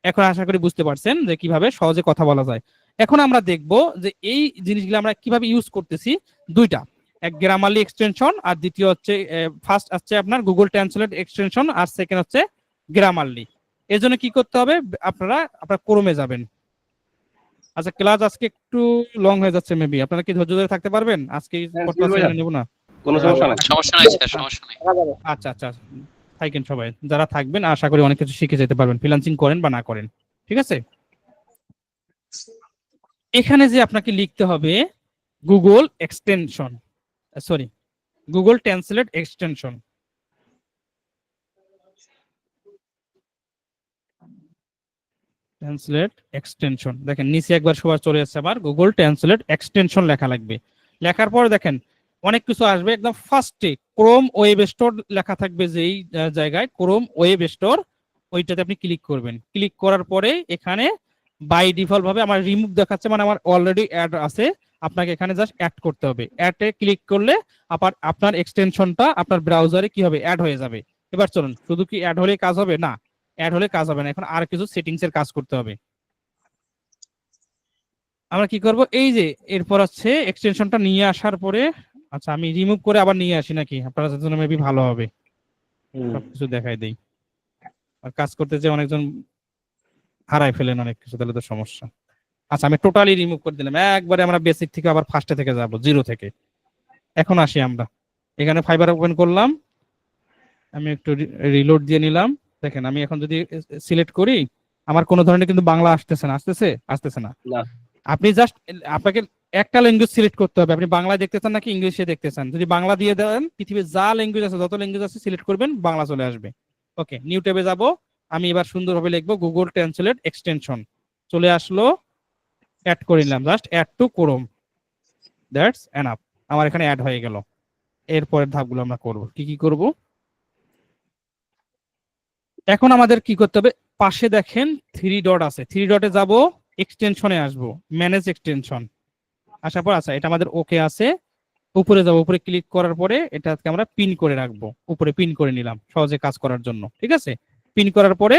এখন আশা করি বুঝতে পারছেন যে কিভাবে সহজে কথা বলা যায়। এখন আমরা দেখব যে এই জিনিসগুলো আমরা কিভাবে ইউজ করতেছি। দুইটা, এক গ্রামারলি এক্সটেনশন, আর দ্বিতীয় হচ্ছে ফার্স্ট আসছে আপনার গুগল ট্রান্সলেট এক্সটেনশন, আর সেকেন্ড হচ্ছে গ্রামারলি। এর জন্য কি করতে হবে, আপনারা ক্রোমে যাবেন। আচ্ছা, ক্লাস আজকে একটু লং হয়ে যাচ্ছে মেবি, আপনারা কি ধৈর্য ধরে থাকতে পারবেন? আজকে পডকাস্ট নেব না? কোনো সমস্যা নাই। সমস্যা নাই স্যার, সমস্যা নাই। আচ্ছা আচ্ছা, থাকেন সবাই যারা থাকবেন, আশা করি অনেক কিছু শিখে যেতে পারবেন, ফ্রিল্যান্সিং করেন বা না করেন। ঠিক আছে, এখানে যে আপনাকে লিখতে হবে Google extension, sorry Google translate extension. Translate extension দেখেন নিচে একবার সবার চলে যাচ্ছে, আবার গুগল ট্রান্সলেট এক্সটেনশন লেখা লাগবে। লেখার পর দেখেন অনেক কিছু আসবে, একদম ফার্স্টে ক্রোম ওয়েব স্টোর লেখা থাকবে, যেই জায়গায় ক্রোম ওয়েব স্টোর, ওইটাতে আপনি ক্লিক করবেন। ক্লিক করার পরে এখানে বাই ডিফল্ট ভাবে আমার রিমুভ দেখাচ্ছে, মানে আমার অলরেডি অ্যাড আছে, আপনাকে এখানে জাস্ট অ্যাড করতে হবে। অ্যাডে ক্লিক করলে আপনার এক্সটেনশনটা আপনার ব্রাউজারে কি হবে, অ্যাড হয়ে যাবে। এবার চলুন, শুধু কি অ্যাড হলে কাজ হবে? না, অ্যাড হলে কাজ হবে না, এখন আর কিছু সেটিংস এর কাজ করতে হবে। আমরা কি করব, এই যে এরপর হচ্ছে এক্সটেনশনটা নিয়ে আসার পরে, আচ্ছা আমি রিমুভ করে আবার নিয়ে আসি নাকি, আপনারা জন্য মেবি ভালো হবে, সবকিছু দেখাই দেই। আর কাজ করতে যে অনেকজন হারাই ফেলেন অনেক কিছু, তাহলে তো সমস্যা। আচ্ছা আমি টোটালি রিমুভ করে দিলাম, একবারে আমরা বেসিক থেকে আবার ফার্স্টে থেকে যাব, জিরো থেকে। এখন আসি আমরা, এখানে ফাইবার ওপেন করলাম, আমি একটু রিলোড দিয়ে নিলাম। দেখেন আমি এখন যদি সিলেক্ট করি, আমার কোনো ধরনের কিন্তু বাংলা আসতেছে না, আসতেছে না। আপনি জাস্ট আপনাকে একটা ল্যাঙ্গুয়েজ সিলেক্ট করতে হবে, আপনি বাংলায় দেখতে চান নাকি ইংলিশে দেখতে চান। যদি বাংলা দিয়ে দেন, পৃথিবীর যা ল্যাঙ্গুয়েজ আছে, যত ল্যাঙ্গুয়েজ আছে সিলেক্ট করবেন, বাংলা চলে আসবে। ওকে, নিউ ট্যাবে যাব, আমি এবার সুন্দরভাবে লিখবো গুগল ট্রান্সলেট এক্সটেনশন, চলে আসলো, অ্যাড করে নিলাম, just add to Chrome, that's enough, আমার এখানে অ্যাড হয়ে গেল। এরপরের ধাপগুলো আমরা করব, কি করব। এখন আমাদের কি করতে হবে, পাশে দেখেন থ্রি ডট আছে, থ্রি ডটে যাব, এক্সটেনশনে আসবো, ম্যানেজ এক্সটেনশন, আসার পর আচ্ছা এটা আমাদের ওকে আছে, উপরে যাব, উপরে ক্লিক করার পরে এটাকে আমরা পিন করে রাখবো, উপরে পিন করে নিলাম সহজে কাজ করার জন্য। ঠিক আছে, পিন করার পরে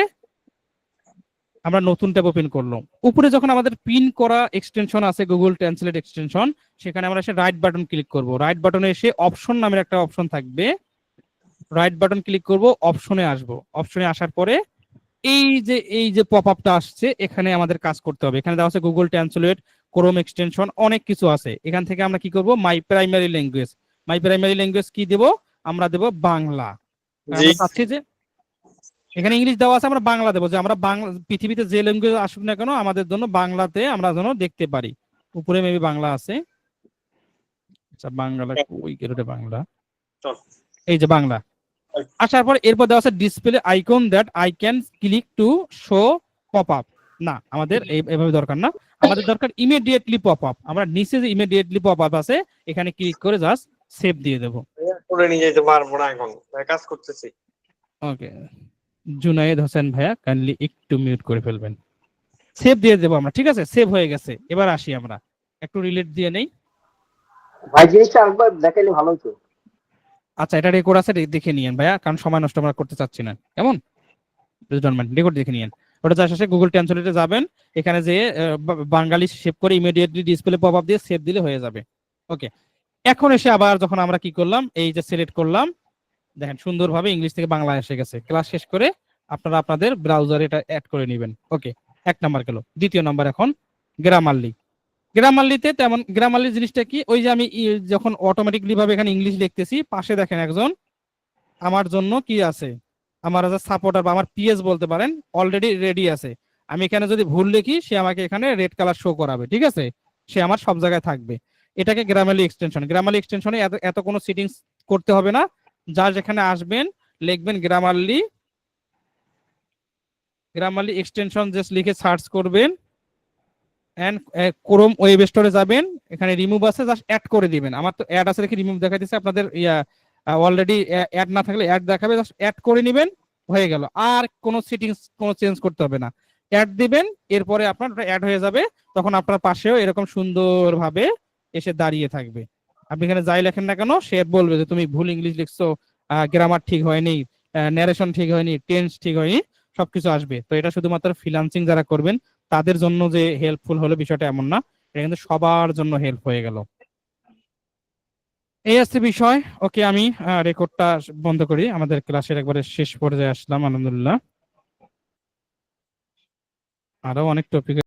আমরা নতুন ট্যাব ওপেন করলাম। উপরে যখন আমাদের পিন করা এক্সটেনশন আছে গুগল ট্রান্সলেট এক্সটেনশন, সেখানে আমরা এসে রাইট বাটন ক্লিক করব। রাইট বাটনে এসে অপশন নামের একটা অপশন থাকবে, রাইট বাটন ক্লিক করব, অপশনে আসবো। অপশনে আসার পরে এই যে পপ আপটা আসছে, এখানে আমাদের কাজ করতে হবে। এখানে দেওয়া আছে গুগল ট্রান্সলেট, ক্রোম এক্সটেনশন, অনেক কিছু আছে। এখান থেকে আমরা কি করব, মাই প্রাইমারি ল্যাঙ্গুয়েজ, কি দেব, আমরা দেব বাংলা। আমরা চাচ্ছি যে এখানে ইংলিশ দেওয়া আছে, আমরা বাংলা দেবো, যে আমরা বাংলা, পৃথিবীতে যে ল্যাঙ্গুয়েজ আসুক না কেন, আমাদের জন্য বাংলাতে আমরা যেন দেখতে পারি। উপরে মেবি বাংলা আছে, আচ্ছা বাংলা ওই গেটে বাংলা, এই যে বাংলা। আসার পর এরপর দেওয়া আছে display icon that I can click to show pop up. না, আমাদের এইভাবে দরকার না, আমাদের দরকার ইমিডিয়েটলি পপ আপ। আমরা নিচে যে ইমিডিয়েটলি পপ আপ আছে, এখানে ক্লিক করে জাস্ট সেভ দিয়ে দেব। করে নিয়ে যেতে পারবো না, এখন কাজ করতেছি। ওকে, জুনায়েদ হোসেন ভাইয়া কাইন্ডলি একটু মিউট করে ফেলবেন, সেভ দিয়ে দেবো আমরা। ঠিক আছে, সেভ হয়ে গেছে। এবার আসি আমরা একটু রিলেট দিয়ে নেই। ভাই জিনিসটা একবার দেখাইলে ভালো হতো। আচ্ছা এটা রেকর্ড আছে, দেখে নিয়েন ভাইয়া, কারণ সময় নষ্ট আমরা করতে চাচ্ছি না, কেমন? রেকর্ড দেখে নিয়েন। ওটা যা শেষে গুগল ট্রান্সলেটে যাবেন, এখানে যে বাঙালি সেভ করে ইমিডিয়েটলি ডিসপ্লে পপ আপ দিয়ে সেভ দিলে হয়ে যাবে। ওকে, এখন এসে আবার যখন আমরা কি করলাম, এই যে সিলেক্ট করলাম, দেখেন সুন্দরভাবে ইংলিশ থেকে বাংলা এসে গেছে। ক্লাস শেষ করে আপনারা আপনাদের ব্রাউজারে এটা অ্যাড করে নেবেন। ওকে, এক নাম্বার গেল। দ্বিতীয় নাম্বার এখন গ্রামারলি। গ্রামারলিতে তেমন, গ্রামারলি জিনিসটা কি, ওই যে আমি যখন অটোমেটিকলি ভাবে এখানে ইংলিশ লিখতেছি, পাশে দেখেন একজন আমার জন্য কি আছে, আমার সাপোর্টার বা আমার পিএস বলতে পারেন, অলরেডি রেডি আছে। আমি এখানে যদি ভুল লিখি, সে আমাকে এখানে রেড কালার শো করাবে। ঠিক আছে, সে আমার সব জায়গায় থাকবে। এটাকে গ্রামারলি এক্সটেনশন। গ্রামারলি এক্সটেনশনে এত কোনো সেটিংস করতে হবে না, যা যেখানে আসবেন লিখবেন গ্রামারলি এক্সটেনশন, জাস্ট লিখে সার্চ করবেন, এন্ড ক্রোম ওয়েব স্টোরে যাবেন, এখানে রিমুভ আছে, জাস্ট অ্যাড করে দিবেন। আমার তো অ্যাড আছে দেখে রিমুভ দেখাই দিচ্ছে, আপনাদের অলরেডি অ্যাড না থাকলে অ্যাড দেখাবে, জাস্ট অ্যাড করে নেবেন, হয়ে গেল। আর কোনো সেটিংস কোনো চেঞ্জ করতে হবে না, অ্যাড দিবেন, এরপরে আপনার অ্যাড হয়ে যাবে। তখন আপনার পাশেও এরকম সুন্দরভাবে এসে দাঁড়িয়ে থাকবে। আপনি এখানে যাই লেখেন না কেন, সে বলবে যে তুমি ভুল ইংলিশ লিখছো, গ্রামার ঠিক হয়নি, ন্যারেশন ঠিক হয়নি, টেন্স ঠিক হয়নি, সবকিছু আসবে। তো এটা শুধুমাত্র ফ্রিল্যান্সিং যারা করবেন তাদের জন্য যে হেল্পফুল হলো বিষয়টা এমন না, এটা কিন্তু সবার জন্য হেল্প হয়ে গেল। এই আছে বিষয়। ওকে, আমি রেকর্ডটা বন্ধ করি। আমাদের ক্লাসের একবারে শেষ পর্যায়ে আসলাম, আলহামদুলিল্লাহ। আরো অনেক টপিক